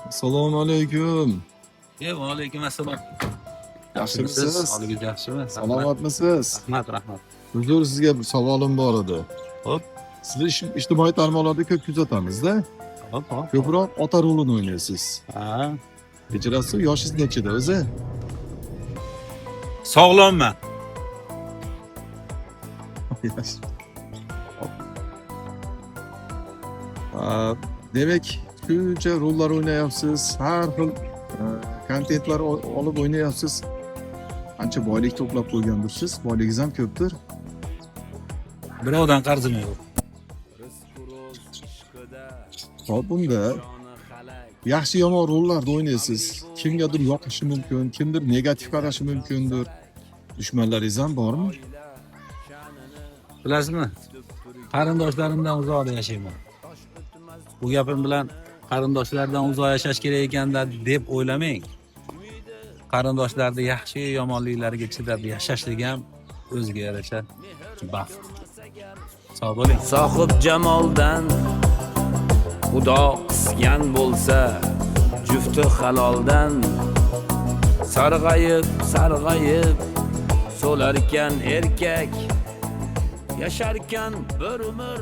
Assalomu alaykum. Va alaykum assalom. Yaxshimisiz? Sog'ligingiz yaxshimi? Salomatmisiz? Rahmat. Huzur, sizga bir savolim bor edi. Hop. Sizni ijtimoiy tarmoqlarda ko'p kuzatamizda. Hop. Ko'proq ota rolini o'ynaysiz. Ha. Kechirasiz, yoshingiz nechida o'zi? Sog'lomman. Demak, shuncha rollar o'ynayapsiz, har xil kontentlar olib o'ynayapsiz. Ancha boylik to'plab qo'ygandirsiz, boyligingiz ham ko'pdir. Birovdan qarzim yo'q. Hop, bunda yaxshi yomon rollarda o'ynaysiz. Kimgadir yoqishi mumkin, kimdir negativ qarashi mumkindir. Dushmanlaringiz ham bormi? Bilasizmi? Qarindoshlarimdan uzoqda yashayman. Bu gapim bilan qarindoshlardan uzoq yashash kerak ekanda deb o'ylamang. Qarindoshlarning yaxshi yomonliklariga chidab yashashlik ham o'ziga yarasha baxt. Sog' bo'ling. Sohib jamoldan xudo qisgan bo'lsa, jufti haloldan sarg'ayib so'larkan erkak, yasharkan bir umr